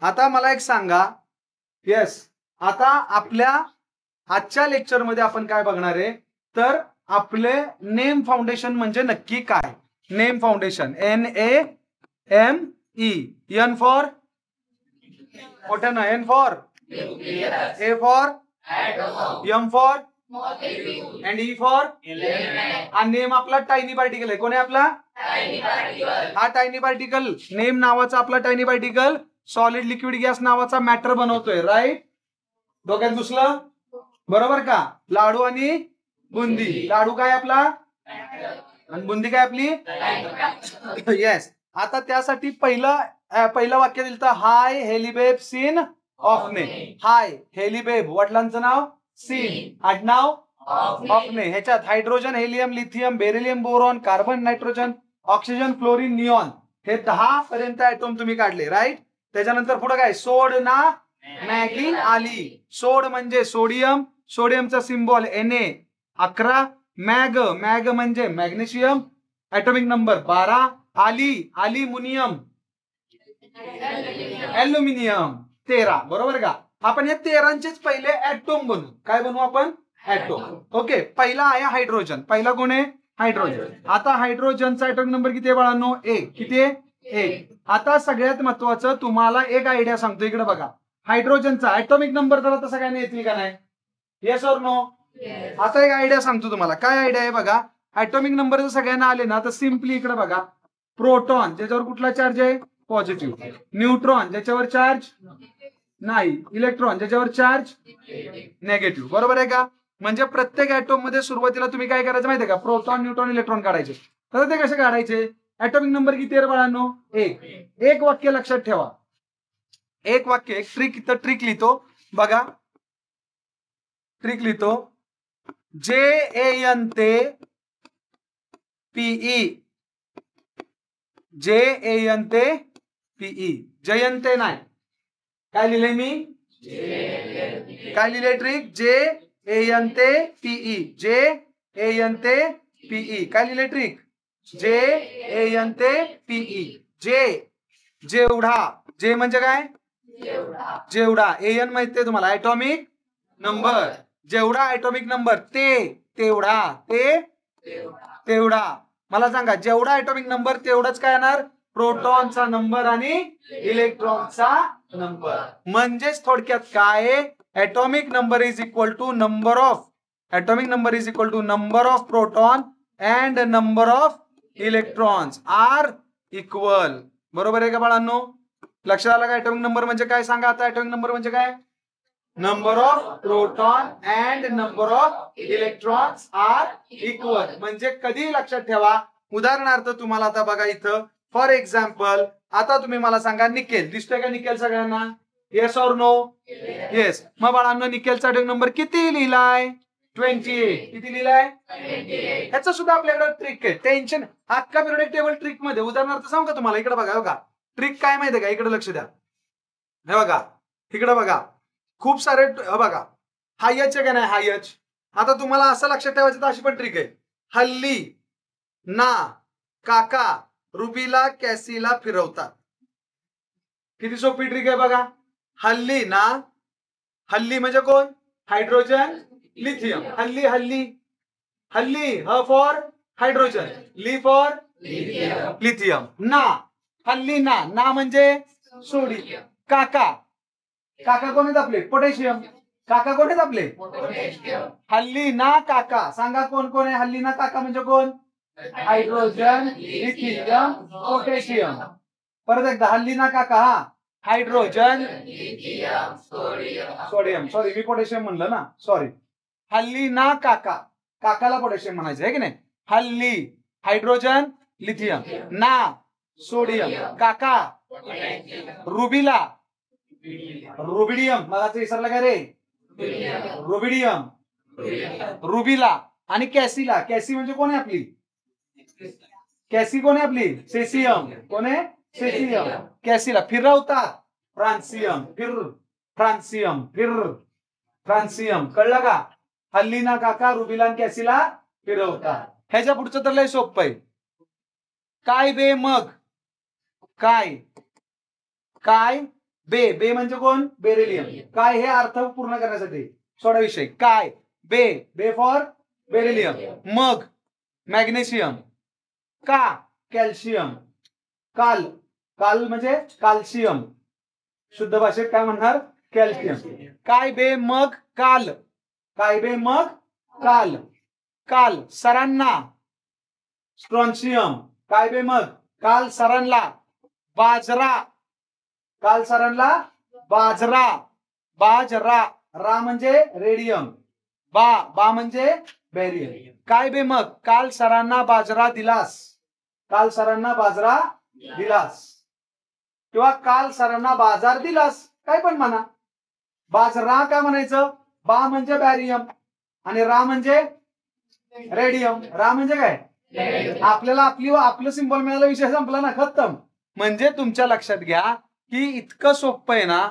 आता मला एक सांगा, येस, आता आपल्या आजच्या लेक्चरमध्ये आपण काय बघणार आहे, तर आपले नेम फाउंडेशन म्हणजे नक्की काय. Name foundation, NAME, N for मोठ्यानं, N for A for M for and E for. हा नेम आपला टायनी पार्टिकल आहे. कोण आहे आपला? हा टायनी पार्टिकल, नेम नावाचा आपला tiny particle solid liquid gas नावाचा मॅटर बनवतोय. राईट? डोक्यात घुसलं? बरोबर का? लाडू आणि बुंदी. लाडू काय आपला आणि बुंदी काय आपली? येस. आता त्यासाठी पहिलं वाक्य दिलं तर, हाय हेलिबेब सीन ऑफने. हाय हेलिबेब, वडिलांचं नाव सीन, आडनाव ऑफने. ह्याच्यात hydrogen, helium, lithium, beryllium, boron, carbon, nitrogen, oxygen, fluorine, neon, हे 10 पर्यंत ऍटम तुम्ही काढले. राईट? त्याच्यानंतर पुढे काय? सोड ना मॅगी आली. सोड म्हणजे सोडियम, सोडियमचा सिम्बॉल Na. 11 मॅग, मॅग म्हणजे मॅग्नेशियम, ऍटॉमिक नंबर 12. आली, अल्युमिनियम, ऍल्युमिनियम 13. बरोबर का? आपण या 13चेच पहिले ऍटॉम बनवू. काय बनवू आपण? ऍटॉम. ओके. पहिला आहे हायड्रोजन. पहिला कोण आहे? हायड्रोजन. आता हायड्रोजनचा ऍटॉमिक नंबर किती आहे बाळांनो? 1. किती आहे? 1. आता सगळ्यात महत्वाचं तुम्हाला एक आयडिया सांगतो, इकडे बघा. हायड्रोजनचा ऍटॉमिक नंबर तर आता सगळ्यांना येतील का नाही? येस और नो? आता एक आयडिया सांगतो तुम्हाला. काय आयडिया आहे बघा. ऍटॉमिक नंबर जर सगळ्यांना आले ना, तर सिम्पली इकडे बघा. प्रोटॉन ज्याच्यावर कुठला चार्ज आहे? पॉझिटिव्ह. न्यूट्रॉन ज्याच्यावर चार्ज नाही. इलेक्ट्रॉन ज्याच्यावर चार्ज नेगेटिव्ह. बरोबर आहे का? म्हणजे प्रत्येक ऍटॉम मध्ये सुरुवातीला तुम्ही काय करायचं माहितीये का? प्रोटॉन, न्यूट्रॉन, इलेक्ट्रॉन काढायचे. तर ते कसे काढायचे? ऍटॉमिक नंबर किती आहे बाळांनो? 1. एक वाक्य लक्षात ठेवा. एक वाक्य, एक ट्रिक, इथं ट्रिक लिहितो बघा. ट्रिक लिहितो. JANT PE. JANT PE. जयंते नाही. काय लिहिले मी? काय लिहिले trick? JANT PE. JANT PE. काय लिहिले ट्रिक? JANT PE. जेवढा. जे म्हणजे काय? जेवढा. AN माहितीये तुम्हाला, ऍटॉमिक नंबर. जेवढा ऍटॉमिक नंबर तेवढा. तेवढा. मला सांगा, जेवढा ऍटॉमिक नंबर तेवढाच काय येणार? प्रोटॉनचा नंबर आणि इलेक्ट्रॉनचा नंबर. म्हणजेच थोडक्यात काय? Atomic number is equal to number of proton and number of electrons are equal. बरोबर आहे का बाळांनो? लक्षात आलं का? ऍटॉमिक नंबर म्हणजे काय सांगा आता. ऍटॉमिक नंबर म्हणजे काय? Number of proton and number of electrons are equal. म्हणजे कधी लक्षात ठेवा. उदाहरणार्थ तुम्हाला आता बघा इथं, फॉर एक्झाम्पल, आता तुम्ही मला सांगा निकेल. दिसतोय का निकेल सगळ्यांना? येस और नो? येस. मग बाळांनो, निकेलचा ऍटॉमिक नंबर किती लिहिलाय? 28. किती लिहिलाय? 28. ह्याचं सुद्धा आपल्याकडे ट्रिक आहे. टेन्शन, अख्खा पिरियडिक टेबल ट्रिक मध्ये. उदाहरणार्थ सांगू का तुम्हाला? इकडे बघा. बघा ट्रिक काय माहितीये का? इकडे लक्ष द्या. हे बघा, इकडे बघा. खूप सारे बघा. हा एच आहे का नाही? हा एच. आता तुम्हाला असं लक्षात ठेवायचं, तर अशी पण ट्रिक आहे. हल्ली ना काका रुबीला कॅसीला फिरवतात. किती सोपी ट्रिक आहे बघा. हल्ली ना, हल्ली म्हणजे कोण? Hydrogen, lithium. हल्ली हल्ली हल्ली, ह फॉर हायड्रोजन, ली फॉर लिथियम. ना, हल्ली ना. ना म्हणजे सोडियम. काका, काका कोण आहेत आपले? पोटॅशियम. काका कोण आहेत आपले? हल्ली ना काका. सांगा कोण कोण आहे हल्ली ना काका? म्हणजे कोण? Hydrogen, lithium, potassium. परत एकदा, हल्ली ना काका. हा, हायड्रोजन, सोडियम. सॉरी, मी पोटॅशियम म्हणलं ना, सॉरी. हल्ली ना काका. काकाला पोटॅशियम म्हणायचं आहे की नाही? हल्ली हायड्रोजन, लिथियम. ना सोडियम. काका रुबीला रुबिडियम. मला ते विसरलं काय रे? रुबिडियम, रुबीला. आणि कॅसीला. कॅसी म्हणजे कोण आहे आपली? कॅसी कोण आहे आपली? सेसियम. कोण आहे? सेसियम. कॅसीला फिरवतात. फ्रान्सियम. फ्रान्सियम. फ्रान्सियम. कळलं का? हल्ली ना काका रुबीला आणि कॅसीला फिरवतात. ह्याच्या पुढचं तर लय सोपं आहे. काय बे मग? काय बे, बे म्हणजे कोण? बेरिलियम. काय हे अर्थ पूर्ण करण्यासाठी सोडा विषय. काय? बे, बे फॉर बेरिलियम. मग मॅग्नेशियम. का? कॅल्शियम. काल, काल म्हणजे कॅल्शियम. शुद्ध भाषेत काय म्हणणार? कॅल्शियम. काय बे मग काल. काय बे मग काल. काल सरांना स्ट्रॉन्शियम. काय बे मग काल सरांना बाजरा. काल सरांना बाजरा. बाजरा. रा म्हणजे रेडियम. बा, बा म्हणजे बेरियम. काय बे मग काल सरांना बाजरा दिलास. काल सरांना बाजरा दिलास किंवा काल सरांना बाजार दिलास, काय पण म्हणा. बाजरा काय म्हणायचं? बा म्हणजे बॅरियम आणि रा म्हणजे रेडियम. रा म्हणजे काय? आपल्याला आपलं सिंबल मिळाला, विषय संपला ना, खतम. म्हणजे तुमच्या लक्षात घ्या की इतकं सोपं आहे ना,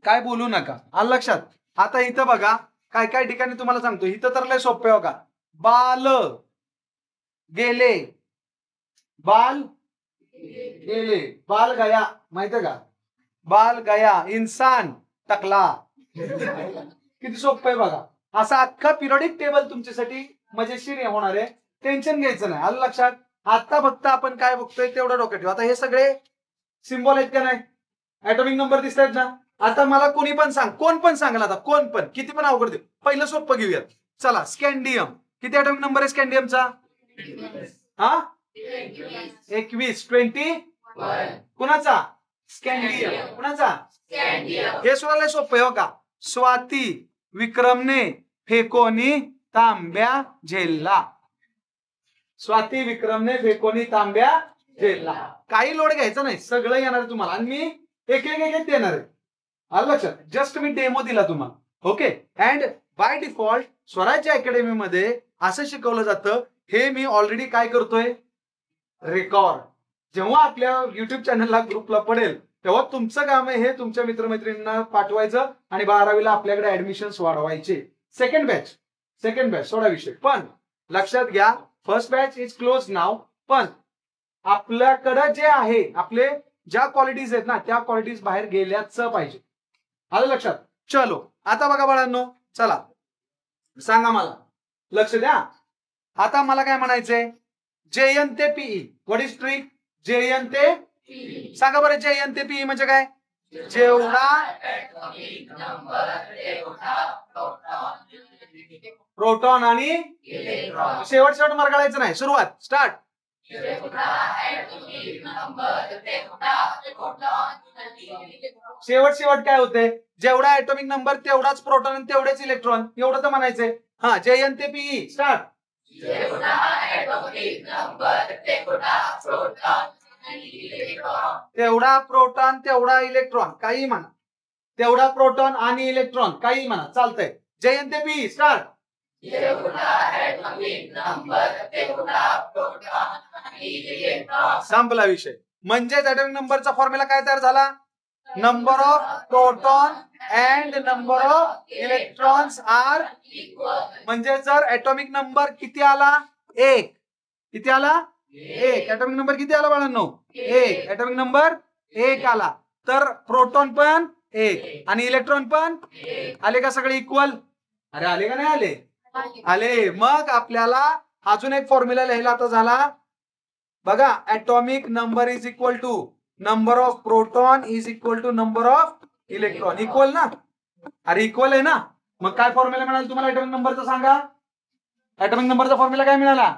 काय बोलू नका. आलं लक्षात? आता इथं बघा, काय काय ठिकाणी तुम्हाला सांगतो, इथं तर लय सोपं आहे बघा. बाल गेले. बाल गेले. बाल गया, माहितीये का? बाल गया. इंसान टकला. किती सोपं आहे बघा. असा अख्खा पिरियडिक टेबल तुमच्यासाठी मजेशीर होणार आहे. टेन्शन घ्यायचं नाही. आलं लक्षात? आता फक्त आपण काय बघतोय तेवढं डोक्यात ठेवा. आता हे सगळे सिम्बॉल आहेत का नाही? ऍटॉमिक नंबर दिसत आहेत ना? आता मला कोणी पण सांग, कोण पण सांगेल, आता कोण पण, किती पण अवघड दे. पहिलं सोपं घेऊयात. चला, स्कॅन्डियम. किती ऍटॉमिक नंबर आहे स्कॅन्डियमचा? हा, 21. 21. कुणाचा? स्कॅन्डियम. कुणाचा? हे सुद्धा सोपं आहे का? स्वाती विक्रमने फेकोनी तांब्या झेलला. स्वाती विक्रमने फेकोनी तांब्या झेलला. काही लोड घ्यायचा नाही, सगळं येणार आहे तुम्हाला आणि मी एक एक एक देणार आहे. आलं लक्षात? जस्ट मी डेमो दिला तुम्हाला. ओके. अँड बाय डिफॉल्ट स्वराज्य अकॅडमी मध्ये असं शिकवलं जातं. हे मी ऑलरेडी काय करतोय? रेकॉर्ड. जेव्हा आपल्या युट्यूब चॅनलला ग्रुपला पडेल तेव्हा तुमचं काम आहे हे तुमच्या मित्रमैत्रिणींना पाठवायचं आणि 12वीला आपल्याकडे ऍडमिशन वाढवायचे. सेकंड बॅच सोडा विषय. पण लक्षात घ्या, फर्स्ट बॅच इज क्लोज नाव. पण आपल्याकडे जे आहे, आपले ज्या क्वालिटीज आहेत ना, त्या क्वालिटीज बाहेर गेल्याच पाहिजे. आलं लक्षात? चलो, आता बघा बाळांनो, चला सांगा, मला लक्ष द्या. आता मला काय म्हणायचंय? JN ते PE. What is trick? JN ते सांगा बरं. JN ते PE म्हणजे काय? जेवढा प्रोटॉन आणि शेवट मार्क काढायचं नाही. सुरुवात, स्टार्ट. शेवट काय होते? जेवढा ऍटॉमिक नंबर तेवढाच प्रोटॉन आणि तेवढेच इलेक्ट्रॉन. एवढं तर म्हणायचंय. हा, JN ते PE, स्टार्ट. तेवढा प्रोटॉन तेवढा इलेक्ट्रॉन, काही म्हणा. तेवढा प्रोटॉन आणि इलेक्ट्रॉन, काही म्हणा, चालतंय. JN ते PE, स्टार्ट. संपला विषय. म्हणजेच ऍटॉमिक नंबरचा फॉर्म्युला काय तयार झाला? Number of proton and number of electrons are. म्हणजे जर ऍटॉमिक नंबर किती आला? 1. किती आला? 1. ऍटॉमिक नंबर किती आला बाळांनो? 1. ऍटॉमिक नंबर 1 आला तर प्रोटॉन पण 1 आणि इलेक्ट्रॉन पण 1. आले का सगळे इक्वल? अरे आले का नाही आले? आले. मग आपल्याला अजून एक फॉर्म्युला लिहायला आता झाला बघा. Atomic number is equal to number of proton is equal to number of electron. Equal ना? अरे इक्वल आहे ना? मग काय फॉर्म्युला मिळाला तुम्हाला ऍटॉमिक नंबरचा? सांगा. ऍटॉमिक नंबरचा फॉर्म्युला काय मिळाला?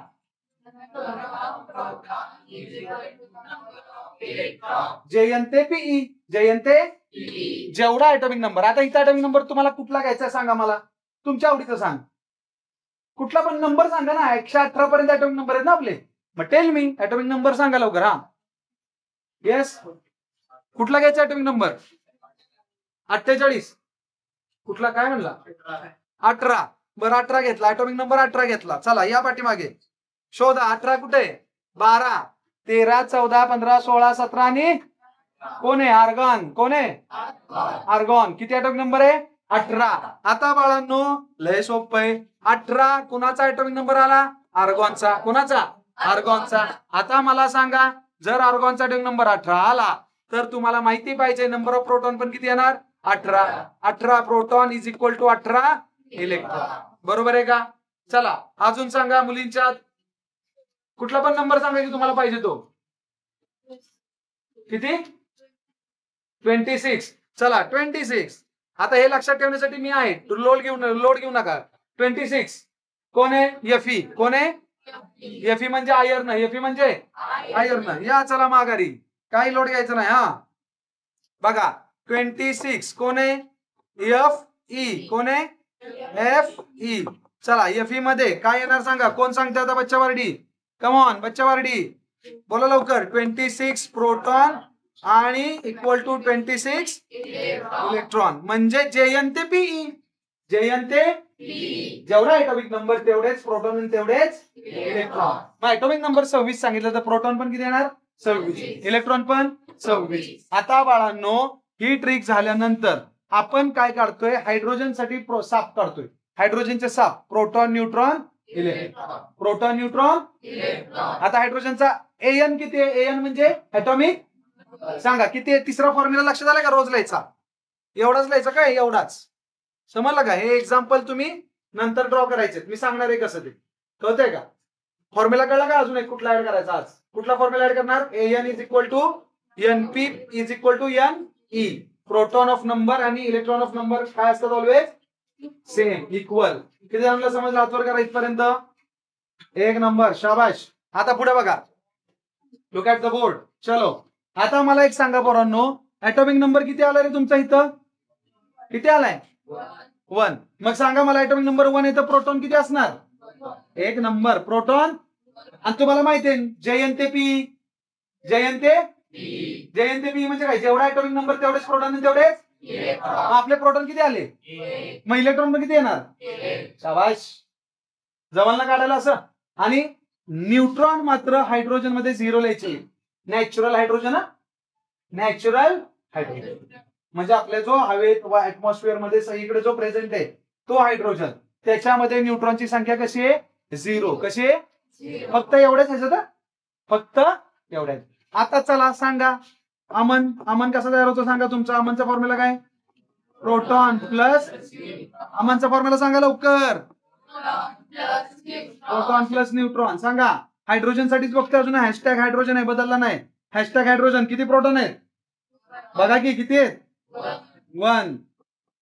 JN ते PE. JN ते जेवढा ऍटॉमिक नंबर. आता इथं ऍटॉमिक नंबर तुम्हाला कुठला घ्यायचा सांगा, मला तुमच्या आवडीचं सांग. कुठला पण नंबर सांगा ना. 118 पर्यंत ऍटॉमिक नंबर आहेत ना आपले. मग टेल मी ऍटॉमिक नंबर सांगा लवकर. हा, येस. कुठला घ्यायचा ऍटॉमिक नंबर? 48. कुठला? काय म्हणला? 18. बरं, 18 घेतला. ऍटॉमिक नंबर 18 घेतला. चला या पाठीमागे शोधा. 18 कुठे? 12, 13, 14, 15, 16, 17 आणि कोण आहे? आर्गॉन. कोण आहे? आर्गॉन. किती ऍटॉमिक नंबर आहे? 18. आता बाळांनो लय सोपं आहे. 18 कुणाचा ऍटॉमिक नंबर आला? आर्गॉनचा. कुणाचा? आर्गॉनचा. आता मला सांगा, जर आर्गॉनचा ऍटॉमिक नंबर 18 आला तर तुम्हाला माहिती पाहिजे नंबर ऑफ प्रोटॉन पण किती येणार 18. 18 proton is equal to 18 electron. बरोबर आहे का? चला अजून सांगा मुलींच्या कुठला पण नंबर सांगा की तुम्हाला पाहिजे तो. किती 26. चला 26. आता हे लक्षात ठेवण्यासाठी मी आहे लोड घेऊ नका. 26 कोण आहे एफई. कोण आहे एफई म्हणजे आयर्न. एफई म्हणजे आयर्न. या चला माघारी काही लोड घ्यायचं नाही. हा बघा 26 कोण आहे एफ ई. कोण आहे एफ ई. चला एफ ई मध्ये काय येणार सांगा. कोण सांगते आता बच्चा वारडी. कम ऑन बच्चा वारडी बोला लवकर. 26 प्रोटॉन आणि इक्वल टू 26 इलेक्ट्रॉन म्हणजे जेएन ते पीई. जेएन ते जेवढा ऍटॉमिक नंबर तेवढेच प्रोटॉन तेवढेच इलेक्ट्रॉन. मग ऍटॉमिक नंबर 26 सांगितलं तर प्रोटॉन पण किती येणार 26. इलेक्ट्रॉन पण 26. आता बाळांनो ही ट्रिक झाल्यानंतर आपण काय काढतोय हायड्रोजन साठी साप काढतोय. हायड्रोजनचे साप proton neutron electron. Proton neutron electron. आता हायड्रोजनचा एन किती आहे. एन म्हणजे ऍटॉमिक सांगा किती आहे. तिसरा फॉर्म्युला लक्षात आला का. रोज लिहायचा एवढाच लिहायचा काय एवढाच. समजलं का. हे एक्झाम्पल तुम्ही नंतर ड्रॉ करायचे. मी सांगणार आहे कसं ते कळतंय का. फॉर्म्युला कळला का. अजून एक कुठला ऍड करायचा आज. कुठला फॉर्म्युला ऍड करणार. N is equal to NP is equal to N E. Proton of number आणि इलेक्ट्रॉन ऑफ नंबर काय असतात ऑलवेज सेम इक्वल. किती जणांना समजलं आजवर करा इथपर्यंत. एक नंबर शाबाश. आता पुढे बघा. Look at the board. चलो आता मला एक सांगा पोरांनो ऍटॉमिक नंबर किती आला रे तुमचा इथं. किती आलाय 1. मग सांगा मला ऍटॉमिक नंबर 1 इथं प्रोटॉन किती असणार. एक नंबर प्रोटॉन. आणि तुम्हाला माहिती आहे जेएन ते पी. जेएन ते पी म्हणजे काय. जेवढा ऍटॉमिक नंबर तेवढेच प्रोटॉन तेवढेच आपले प्रोटॉन किती आले. मग इलेक्ट्रॉन पण किती येणार. शाबाश. जवळना काढायला असं. आणि न्यूट्रॉन मात्र हायड्रोजन मध्ये 0 लिहायचे. Natural hydrogen. नॅचरल हायड्रोजन म्हणजे आपल्या जो हवेत व ऍटमॉस्फिअर मध्ये सगळीकडे जो प्रेझेंट आहे तो हायड्रोजन. त्याच्यामध्ये न्यूट्रॉनची संख्या कशी आहे 0. कशी आहे फक्त एवढ्याच ह्याच्यात. फक्त एवढ्याच. आता चला सांगा अमन. अमन कसा तयार होतो सांगा. तुमचा अमनचा फॉर्म्युला काय. प्रोटॉन प्लस अमनचा फॉर्म्युला सांगा लवकर. प्रोटॉन प्लस न्यूट्रॉन सांगा. हायड्रोजन साठीच फक्त अजून हॅशटॅग हायड्रोजन आहे बदलला नाही. हॅशटॅग हायड्रोजन किती प्रोटॉन आहेत बघा की किती आहेत. 1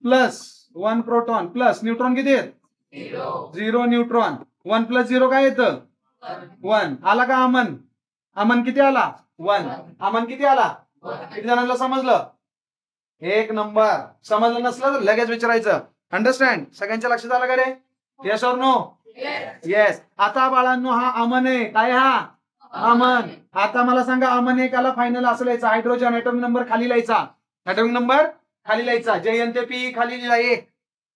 प्लस 1 प्रोटॉन प्लस न्यूट्रॉन किती आहेत 0 न्यूट्रॉन. 1 प्लस 0 काय येतं 1. आला का अमन. अमन किती आला 1. अमन किती आला. किती जणांना समजलं. एक नंबर. समजलं नसलं तर लगेच विचारायचं. अंडरस्टँड. सगळ्यांच्या लक्षात आलं का रे. Yes or no. येस. आता बाळांनो हा अमन आहे. काय हा अमन. आता मला सांगा अमन एक आला फायनल असं लिहायचा. हायड्रोजन ऍटॉमिक नंबर खाली लिहायचा. ऍटॉमिक नंबर खाली लिहायचा. जेएन ते पी खाली लिहा 1.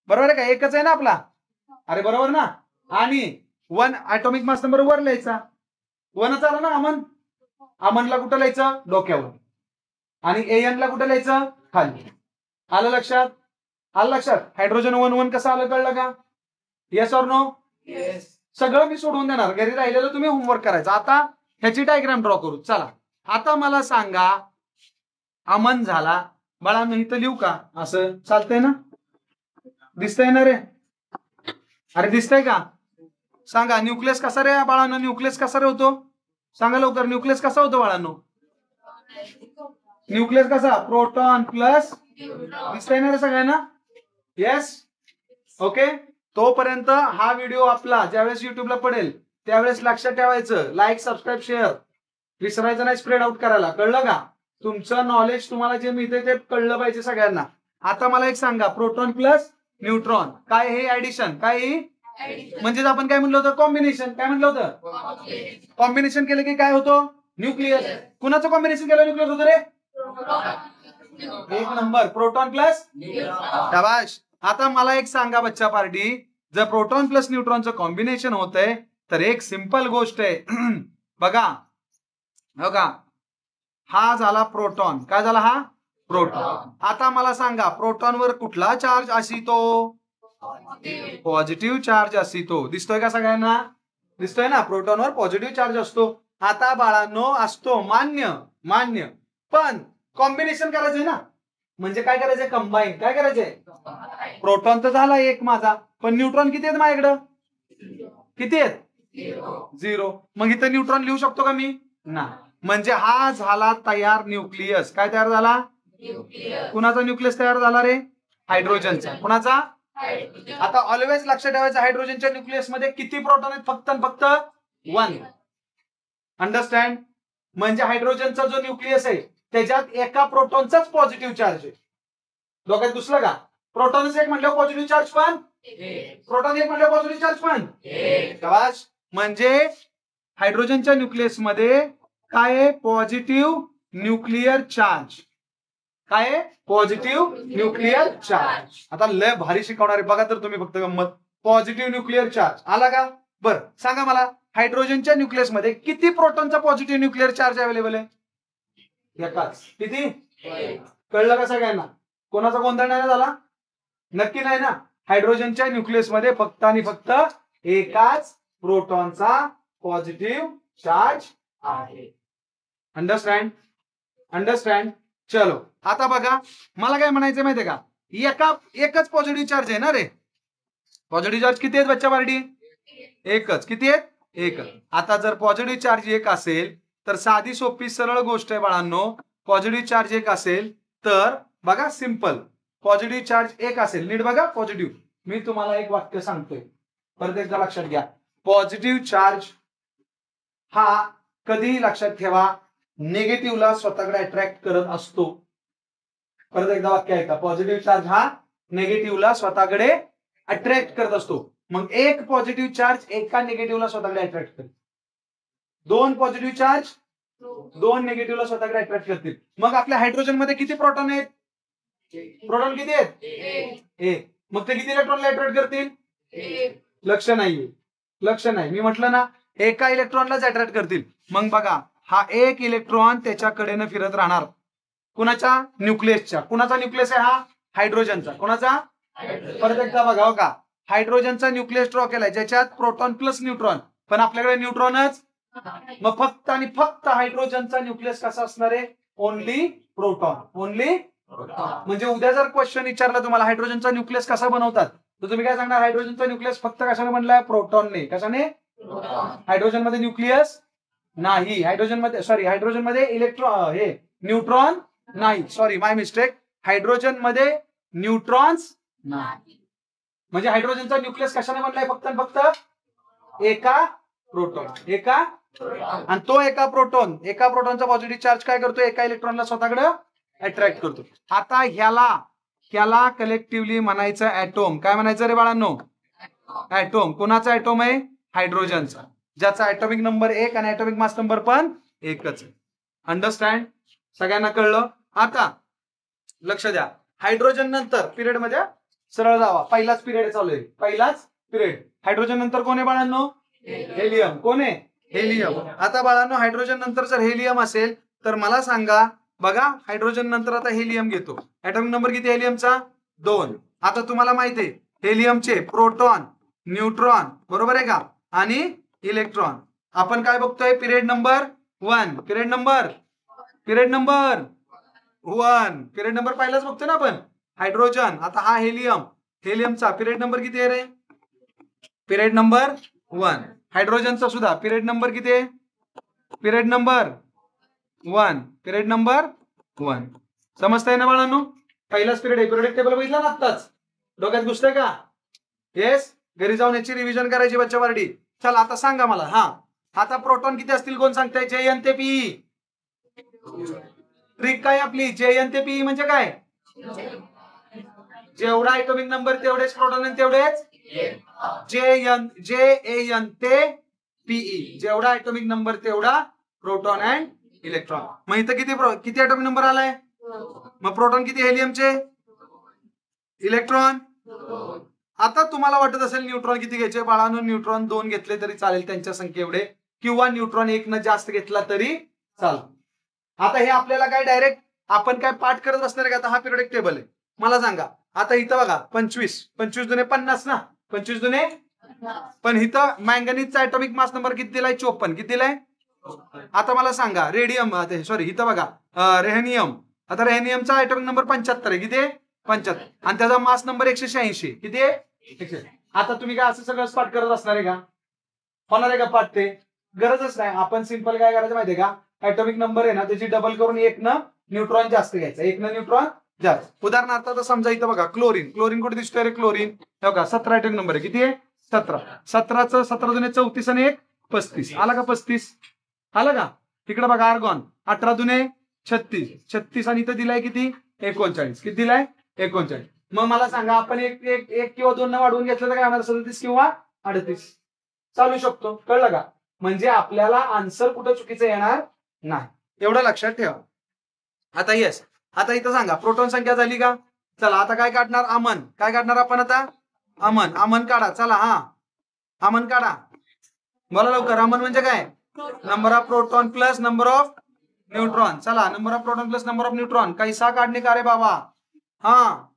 बरोबर आहे का. एकच आहे ना आपला. अरे बरोबर ना. आणि 1 ऍटॉमिक मास नंबर वर लिहायचा. 1च आला ना अमन. अमनला कुठं लिहायचं डोक्यावर. आणि एएन ला कुठं लिहायचं खाली. आलं लक्षात. आलं लक्षात. हायड्रोजन 1 1 कसं आलं कळलं का. Yes or no. सगळं मी सोडवून देणार. घरी राहिलेलं तुम्ही होमवर्क करायचं. आता ह्याची डायग्राम ड्रॉ करू. चला आता मला सांगा अमन झाला. बाळांनो इथं लिहू का असं चालतंय ना. दिसतंय ना रे. अरे दिसतंय का सांगा. न्यूक्लियस कसा रे बाळांनो. न्यूक्लियस कसा रे होतो सांगा लवकर. न्यूक्लियस कसा होतो बाळांनो. न्यूक्लियस कसा प्रोटॉन प्लस. दिसतंय ना रे सगळ्यांना. Yes okay. तोपर्यंत हा व्हिडिओ आपला ज्यावेळेस युट्यूबला पडेल त्यावेळेस लक्षात ठेवायचं. लाईक सबस्क्राईब शेअर विसरायचं नाही. स्प्रेड आउट करायला. कळलं का. तुमचं नॉलेज तुम्हाला जे मिळते ते कळलं पाहिजे सगळ्यांना. आता मला एक सांगा प्रोटॉन प्लस न्यूट्रॉन काय हे ऍडिशन. काय ही म्हणजे आपण काय म्हणलं होतं कॉम्बिनेशन. काय म्हणलं होतं कॉम्बिनेशन केलं की काय होतं न्यूक्लियस. कुणाचं कॉम्बिनेशन केलं न्यूक्लियस होतं रे. एक नंबर. प्रोटॉन प्लस शाबाश. आता मला एक सांगा बच्चा पार्टी. जर प्रोटॉन प्लस न्यूट्रॉनचं कॉम्बिनेशन होतंय तर एक सिंपल गोष्ट आहे. बघा बघा हा झाला प्रोटॉन. काय झाला हा प्रोटॉन. आता मला सांगा प्रोटॉनवर कुठला चार्ज असितो पॉझिटिव्ह चार्ज असितो. दिसतोय का सगळ्यांना. दिसतोय ना. प्रोटॉनवर पॉझिटिव्ह चार्ज असतो. आता बाळांनो असतो मान्य मान्य. पण कॉम्बिनेशन करायचंय ना, म्हणजे काय करायचंय, कंबाईन. काय करायचंय, प्रोटॉन तर झाला एक माझा, पण न्यूट्रॉन किती आहेत माझ्याकडं, किती आहेत, 0. मग इथं न्यूट्रॉन लिहू शकतो का मी, ना. म्हणजे हा झाला तयार न्यूक्लियस. काय तयार झाला, कुणाचा न्यूक्लियस तयार झाला रे, हायड्रोजनचा. कुणाचा, आता ऑलवेज लक्षात ठेवायचं, हायड्रोजनच्या न्यूक्लियस मध्ये किती प्रोटॉन आहेत, फक्त फक्त 1. अंडरस्टँड. म्हणजे हायड्रोजनचा जो न्यूक्लियस आहे त्याच्यात एका प्रोटॉनचाच पॉझिटिव्ह चार्ज आहे. डोक्यात घुसलं का, प्रोटॉनच एक म्हणलं पॉझिटिव्ह चार्ज पण, प्रोटॉन एक म्हणलं पॉझिटिव्ह चार्ज पण. शाबास. म्हणजे हायड्रोजनच्या न्यूक्लियस मध्ये काय आहे, पॉझिटिव्ह न्यूक्लिअर चार्ज. काय आहे, पॉझिटिव्ह न्यूक्लिअर चार्ज. आता लय भारी शिकवणारे बघा तर तुम्ही, फक्त गंमत. पॉझिटिव्ह न्यूक्लिअर चार्ज आला का. बर सांगा मला, हायड्रोजनच्या न्यूक्लियस मध्ये किती प्रोटॉनचा पॉझिटिव्ह न्यूक्लिअर चार्ज अवेलेबल आहे, एकाच. किती, कळलं का सगळ्यांना, कोणाचा गोंधळ नाही झाला, नक्की नाही ना. हायड्रोजनच्या न्यूक्लियस मध्ये फक्त आणि फक्त एकाच प्रोटॉनचा पॉझिटिव्ह चार्ज आहे. Understand, understand. चलो आता बघा, मला काय म्हणायचं माहितीये का, एकच पॉझिटिव्ह चार्ज आहे ना रे. पॉझिटिव्ह चार्ज किती आहेत बच्चा पार्टी, एकच. किती आहेत, एकच. आता जर पॉझिटिव्ह चार्ज एक असेल तर साधी सोपी सरळ गोष्ट आहे बाळांनो, पॉझिटिव्ह चार्ज एक असेल तर बघा, सिंपल. पॉझिटिव्ह चार्ज एक असेल, नीट बघा पॉझिटिव्ह. मी तुम्हाला एक वाक्य सांगतोय, परत एकदा लक्षात घ्या. पॉझिटिव्ह चार्ज हा कधीही लक्षात ठेवा, निगेटिव्हला स्वतःकडे अट्रॅक्ट करत असतो. परत एकदा वाक्य ऐका, पॉझिटिव्ह चार्ज हा निगेटिव्हला स्वतःकडे अट्रॅक्ट करत असतो. मग एक पॉझिटिव्ह चार्ज एका निगेटिव्हला स्वतःकडे अट्रॅक्ट करतो, 2 पॉझिटिव्ह चार्ज 2 निगेटिव्हला स्वतःकडे अट्रॅक्ट करतील. मग आपल्या हायड्रोजन मध्ये किती प्रोटॉन आहेत, प्रोटॉन किती आहेत, 1. मग ते किती इलेक्ट्रॉनला अट्रॅक्ट करतील, लक्ष नाहीये, लक्ष नाही. मी म्हटलं ना, एका इलेक्ट्रॉनलाच अट्रॅक्ट करतील. मग बघा, हा एक इलेक्ट्रॉन त्याच्याकडेनं फिरत राहणार, कुणाच्या, न्यूक्लियसच्या. कुणाचा न्यूक्लियस आहे हा, हायड्रोजनचा. कोणाचा, परत एकदा बघा हो का, हायड्रोजनचा न्यूक्लियस ड्रॉ केलाय ज्याच्यात प्रोटॉन प्लस न्यूट्रॉन, पण आपल्याकडे न्यूट्रॉनच. मग फक्त आणि फक्त हायड्रोजनचा न्यूक्लियस कसा असणार आहे, ओनली प्रोटॉन, ओनली. म्हणजे उद्या जर क्वेश्चन विचारला तुम्हाला हायड्रोजनचा न्यूक्लियस कसा बनवतात, तर तुम्ही काय सांगणार, हायड्रोजनचा न्यूक्लियस फक्त कशाने बनलाय, प्रोटॉनने. कशाने, हायड्रोजन मध्ये न्यूक्लियस नाही, हायड्रोजन मध्ये इलेक्ट्रॉन, हे न्यूट्रॉन नाही, सॉरी माय मिस्टेक. हायड्रोजन मध्ये न्यूट्रॉन्स नाही. म्हणजे हायड्रोजनचा न्यूक्लियस कशाने बनलाय, फक्त फक्त एका प्रोटॉन, एका. आणि तो एका प्रोटॉनचा पॉझिटिव्ह चार्ज काय करतो, एका इलेक्ट्रॉनला स्वतःकडे अट्रॅक्ट करतो. आता ह्याला कलेक्टिव्हली म्हणायचं ऍटोम. काय म्हणायचं रे बाळांनो, ऍटोम. कोणाचा ऍटोम आहे, हायड्रोजनचा, ज्याचा ऍटॉमिक नंबर 1 आणि ऍटॉमिक मास नंबर पण एकच आहे. अंडरस्टँड, सगळ्यांना कळलं. आता लक्ष द्या, हायड्रोजन नंतर पिरियड मध्ये सरळ जावा, पहिलाच पिरियड चालू आहे, पहिलाच पिरियड. हायड्रोजन नंतर कोण आहे बाळांनो, हेलियम. कोण आहे, हेलियम. आता बाळांनो, हायड्रोजन नंतर जर हेलियम असेल तर मला सांगा, बघा हायड्रोजन नंतर आता हेलियम घेतो, ऍटॉमिक नंबर किती हेलियमचा, 2. आता तुम्हाला माहिती आहे हेलियमचे प्रोटॉन, न्यूट्रॉन, बरोबर आहे का, आणि इलेक्ट्रॉन. आपण काय बघतोय, period number 1, period number 1, period number पहिलाच बघतोय ना आपण, हायड्रोजन. आता हा हेलियमचा पिरियड नंबर किती आहे रे, पिरियड नंबर 1. हायड्रोजनचा सुद्धा पिरियड नंबर किती आहे, पिरियड नंबर 1, पिरियड नंबर 1. समजताय ना बाळांनो, पहिलाच पिरियड आहे. पिरियड टेबल बघितला ना आत्ताच, डोक्यात घुसतंय का, येस. घरी जाऊन याची रिव्हिजन करायची बच्चा पार्टी. चला आता सांगा मला, आता प्रोटॉन किती असतील कोण सांगताय, JN ते PE. ट्रिक काय आपली, JN ते PE म्हणजे काय, जेवढा ऍटॉमिक नंबर तेवढेच प्रोटॉन आणि तेवढेच JN ते PE, जेवढा ऍटॉमिक नंबर तेवढा प्रोटॉन अँड इलेक्ट्रॉन. मग इथं किती ऍटॉमिक नंबर आलाय, मग प्रोटॉन किती हेलियमचे, इलेक्ट्रॉन. आता तुम्हाला वाटत असेल न्यूट्रॉन किती घ्यायचे, बाळांनो न्यूट्रॉन 2 घेतले तरी चालेल त्यांच्या संख्ये एवढे, किंवा न्यूट्रॉन 1 न जास्त घेतला तरी चालेल. आता हे आपल्याला काय डायरेक्ट आपण काय पाठ करत बसणार आहे का, आता हा पिरियडिक टेबल आहे. मला सांगा, आता इथं बघा 25 दुने 50 ना, 25 दुने. पण इथं मँगनीजचा ऍटॉमिक मास नंबर किती दिलाय, 54. किती दिलाय. आता मला सांगा रेडियम, सॉरी इथं बघा रेहनियम, आता रेनियमचा ॲटॉमिक नंबर 75 आहे. किती आहे? 75. आणि त्याचा मास नंबर 186. किती आहे? 186. आता तुम्ही काय असं सगळं पाठ करत असणार आहे का? होणार आहे का पाठ? ते गरजच नाही. आपण सिंपल काय करायचं माहितीये का? ॲटॉमिक नंबर आहे ना त्याची डबल करून 1 न न्यूट्रॉन जास्त घ्यायचा. 1 न न्यूट्रॉन जास्त. उदाहरणार्थ आता समजा इथं बघा क्लोरीन. क्लोरीन कुठे दिसतोय रे? क्लोरीन बघा 17 ॲटॉमिक नंबर आहे. किती आहे? 17. 17चं 17 दुने 34 आणि 1 35. आला का 35? आला का? तिकडे बघा आर्गॉन 18 दुने 36. 36 आणि इथं दिलाय किती? 39. किती दिलाय? 39. मग मला सांगा आपण एक किंवा 2 न वाढवून घेतलं तर काय होणार? 37 किंवा 38 चालू शकतो. कळलं का? म्हणजे आपल्याला आन्सर कुठं चुकीचं येणार नाही. एवढं लक्षात ठेवा. आता येस, आता इथं सांगा प्रोटॉन संख्या झाली का? चला आता काय काढणार? अमन. काय काढणार आपण आता? अमन. अमन काढा. चला हा अमन काढा. बोला लवकर. अमन म्हणजे काय? Number of proton plus number of neutron. चला number of proton plus number of neutron. कैसा काढणे का रे बाबा? हाँ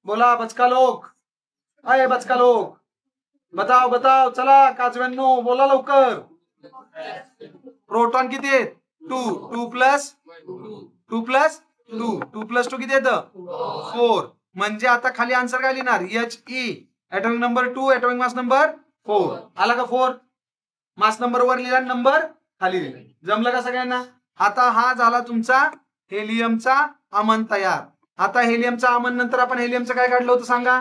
बोला बचका लोग. अय बचका लोग बताओ बताओ. चला काजव्यांनो बोला लवकर. प्रोटॉन किती आहेत? 2. 2 प्लस 2 प्लस 2. 2 प्लस 2 किती येतं? 4. म्हणजे आता खाली आन्सर काय लिहिणार? He. Atomic number 2, atomic mass number 4. आला का 4? मास नंबर वर लिहिला, नंबर खाली लिहिला. जमलं का सगळ्यांना? आता हा झाला तुमचा हेलियमचा अमन तयार. आता हेलियमचा अमन नंतर आपण हेलियमचं काय काढलं होतं सांगा?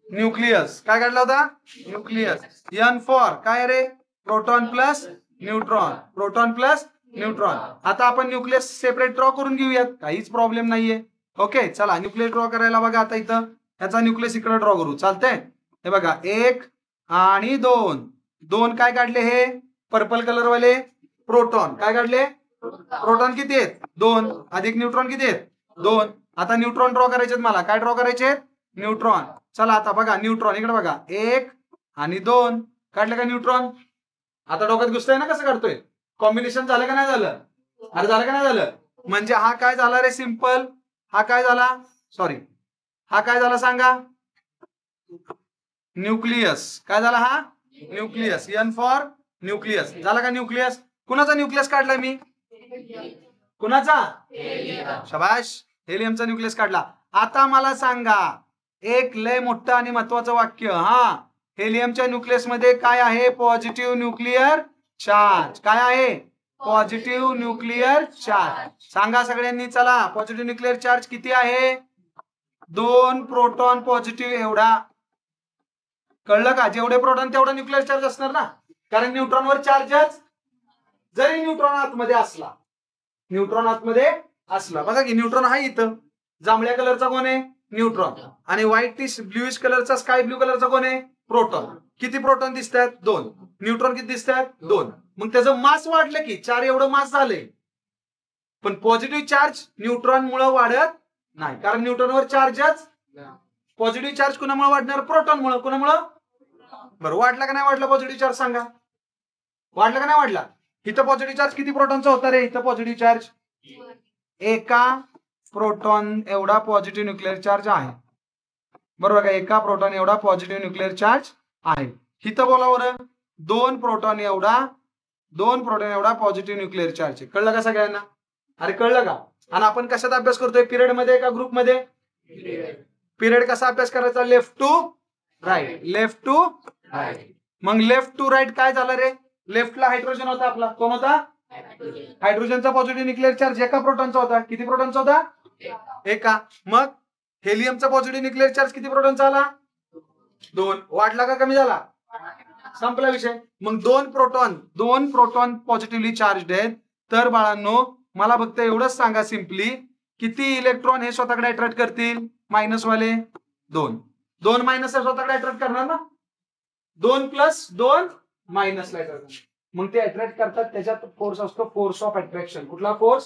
न्यूक्लियस. काय काढला होता? न्यूक्लियस. N फॉर काय रे? Proton plus neutron. Proton plus neutron. आता आपण न्यूक्लियस सेपरेट ड्रॉ करून घेऊयात. काहीच प्रॉब्लेम नाहीये. ओके चला न्यूक्लियस ड्रॉ करायला बघा. आता इथं ह्याचा न्यूक्लियस इकडे ड्रॉ करू. चालतंय? हे बघा 1 आणि 2. 2 काय काढले? हे पर्पल कलर वाले प्रोटॉन. काय काढले? प्रोटॉन किती आहेत? 2 अधिक न्यूट्रॉन किती आहेत? 2. आता न्यूट्रॉन ड्रॉ करायचे मला. काय ड्रॉ करायचे? न्यूट्रॉन. चला आता बघा न्यूट्रॉन इकडे बघा 1 आणि 2 काढले का न्यूट्रॉन? आता डोक्यात घुसतंय ना कसं काढतोय? कॉम्बिनेशन झालं का नाही झालं? अरे झालं का नाही झालं? म्हणजे हा काय झाला रे? सिंपल. हा काय झाला? सॉरी हा काय झाला सांगा? न्यूक्लियस. काय झाला हा? न्यूक्लियस. N for nucleus. झाला का न्यूक्लियस? कुणाचा न्यूक्लियस काढलाय मी? कुणाचा? शबाश. हेलियमचा न्यूक्लियस काढला. आता मला सांगा एक लय मोठं आणि महत्वाचं वाक्य. हा हेलियमच्या न्यूक्लियस मध्ये काय आहे? Positive nuclear charge. काय आहे? Positive nuclear charge. सांगा सगळ्यांनी. चला पॉझिटिव्ह न्यूक्लिअर चार्ज किती आहे? 2 प्रोटॉन पॉझिटिव्ह एवढा. कळलं का? जेवढे प्रोटॉन तेवढा न्यूक्लिअर चार्ज असणार ना, कारण न्यूट्रॉनवर चार्जच. जरी न्यूट्रॉन आतमध्ये असला, न्यूट्रॉन आतमध्ये असला बघा की न्यूट्रॉन आहे इथं. जांभळ्या कलरचा कोण आहे? न्यूट्रॉन. आणि व्हाईटिश ब्ल्यूइश कलरचा स्काय ब्ल्यू कलरचा कोण आहे? प्रोटॉन. किती प्रोटॉन दिसतात? 2. न्यूट्रॉन किती दिसतात? 2. मग त्याचं मास वाढलं की 4 एवढं मास झालंय. पण पॉझिटिव्ह चार्ज न्यूट्रॉन मुळे वाढत नाही, कारण न्यूट्रॉनवर चार्जच. पॉझिटिव्ह चार्ज कुणामुळे वाढणार? प्रोटॉन मुळे. कुणामुळे? बरं वाढला का नाही वाढला पॉझिटिव्ह चार्ज? सांगा वाढला का नाही वाढला? इथं पॉझिटिव्ह चार्ज किती प्रोटॉनचा होता रे? इथं पॉझिटिव्ह चार्ज एका प्रोटॉन एवढा पॉझिटिव्ह न्यूक्लिअर चार्ज आहे. बरोबर का? एका प्रोटॉन एवढा पॉझिटिव्ह न्यूक्लिअर चार्ज आहे. इथं बोला बरं 2 प्रोटॉन एवढा पॉझिटिव्ह न्यूक्लिअर चार्ज आहे. कळलं का सगळ्यांना? अरे कळलं का? आणि आपण कशात अभ्यास करतोय? पिरियड मध्ये का ग्रुप मध्ये? पिरियड कसा अभ्यास करायचा? Left to right. Left to right. मग लेफ्ट टू राईट काय झालं रे? लेफ्टला हायड्रोजन होता आपला. कोण होता? हायड्रोजनचा पॉझिटिव्ह न्यूक्लिअर चार्ज एका प्रोटॉनचा होता. किती प्रोटॉनचा होता? एका. मग हेलियमचा पॉझिटिव्ह न्यूक्लिअर चार्ज किती प्रोटॉनचा आला? 2. वाढला का कमी झाला? संपला विषय. मग 2 प्रोटॉन पॉझिटिव्हली चार्ज आहेत. तर बाळांनो मला फक्त एवढंच सांगा सिंपली, किती इलेक्ट्रॉन हे स्वतःकडे अट्रॅक्ट करतील? मायनस वाले 2. 2 मायनस स्वतःकडे अट्रॅक्ट करणार ना. 2 प्लस 2 मायनस ला अट्रॅक्ट. मग ते अट्रॅक्ट करतात. त्याच्यात फोर्स असतो, फोर्स ऑफ अट्रॅक्शन. कुठला फोर्स?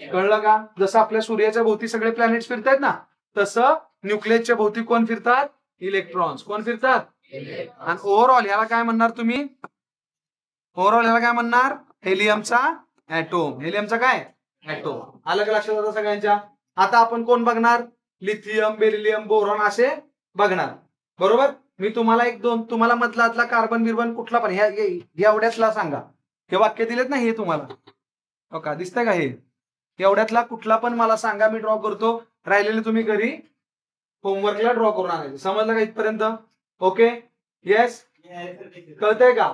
कळलं का? जसं आपल्या सूर्याच्या भोवती सगळे प्लॅनेट्स फिरतात ना, तसं न्यूक्लियसच्या भोवती कोण फिरतात? इलेक्ट्रॉन्स. कोण फिरतात? आणि ओव्हरऑल याला काय म्हणणार तुम्ही? ओव्हरऑल याला काय म्हणणार? हेलियमचा ऍटोम. हेलियमचा काय? ऍटोम. आलं का लक्षात आता सगळ्यांच्या? आता आपण कोण बघणार? लिथियम, बेरिलियम, बोरॉन असे बघणार. बरोबर. मी तुम्हाला 1-2 तुम्हाला मधला कार्बन बिर्बन कुठला पण ह्या एवढ्याचला सांगा. हे वाक्य दिलेत ना हे तुम्हाला. हो का? दिसतंय का हे? एवढ्यातला कुठला पण मला सांगा, मी ड्रॉ करतो. राहिलेले तुम्ही घरी होमवर्कला ड्रॉ करून आणायचे. समजलं का इथपर्यंत? ओके, येस, कळतंय का?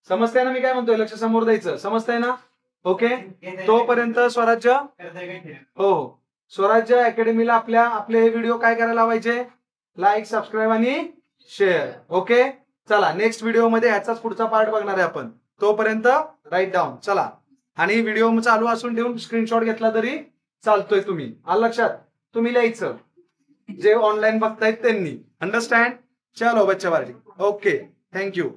समजतंय ना मी काय म्हणतोय? लक्ष समोर द्यायचं. समजतंय ना? ओके, तोपर्यंत स्वराज्य, हो, स्वराज्य अकॅडमीला आपले हे व्हिडिओ काय करायला लावायचे? लाईक, सबस्क्राईब आणि शेअर. ओके, चला नेक्स्ट व्हिडिओ मध्ये ह्याचाच पुढचा पार्ट बघणार आहे आपण. तोपर्यंत राईट डाऊन. चला, आणि व्हिडिओ चालू असून ठेवून स्क्रीनशॉट घेतला तरी चालतोय. तुम्ही आलं लक्षात? तुम्ही लिहायचं जे ऑनलाईन बघतायत त्यांनी. अंडरस्टँड? चलो बच्चा पार्टी. Okay, thank you.